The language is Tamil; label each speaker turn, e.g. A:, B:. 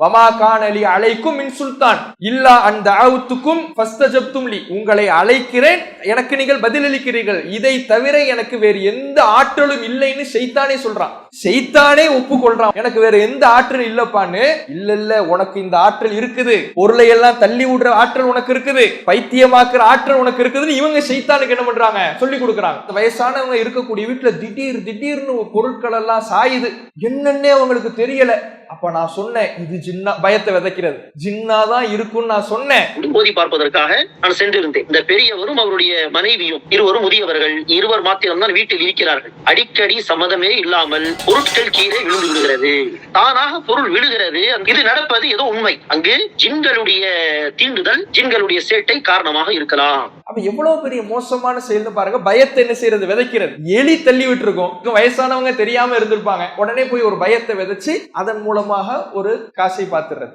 A: வமா கானலி அலைக்கும் மின் சுல்தான் இல்லா அந்த ஆவுத்துக்கும் ஃபஸ்தஜப்தும் லி, உங்களை அழைக்கிறேன், எனக்கு நீங்கள் பதிலளிக்கிறீர்கள், இதை தவிர எனக்கு வேறு எந்த ஆற்றலும் இல்லைன்னு ஷைத்தானே சொல்றான். ஷைத்தானே ஒப்புக்கொள்றான், எனக்கு வேற எந்த ஆற்றல் இல்லப்பான்னு. இல்ல உனக்கு இந்த ஆற்றல் இருக்குது, பொருளை எல்லாம் தள்ளி விடுற ஆற்றல் உனக்கு இருக்குது, பைத்தியமாக்குற ஆற்றல் உனக்கு இருக்குதுன்னு இவங்க ஷைத்தானுக்கு என்ன பண்றாங்க, சொல்லி கொடுக்குறாங்க. வயசானவங்க இருக்கக்கூடிய வீட்டுல திடீர்னு பொருட்கள் எல்லாம் சாயுது, என்னன்னே அவங்களுக்கு தெரியல. அப்ப நான் சொன்னேன், இது ஜின்னா, பயத்தை விதைக்கிறது, ஜின்னா தான் இருக்குன்னு நான் சொன்னேன்.
B: மோதி பார்ப்பதற்காக நான் சென்றிருந்தேன். இந்த பெரியவரும் அவருடைய மனைவியும் இருவரும் முதியவர்கள், இருவர் மாத்திரம்தான் வீட்டில் இருக்கிறார்கள். அடிக்கடி சம்மதமே இல்லாமல் பொருட்கள் கீழே விழுந்து விடுகிறது, தானாக பொருள் விழுகிறது. இது நடப்பது ஏதோ உண்மை. அங்கு ஜின்களுடைய தீண்டுதல், ஜின்களுடைய சேட்டை காரணமாக இருக்கலாம்.
A: அப்ப எவ்வளவு பெரிய மோசமான செயல்னு பாருங்க. பயத்தை என்ன செய்யறது, விதைக்கிறது. எலி தள்ளி விட்டு இருக்கோம், வயசானவங்க தெரியாம இருந்திருப்பாங்க, உடனே போய் ஒரு பயத்தை விதைச்சு அதன் மூலமாக ஒரு காசை பார்த்துறது.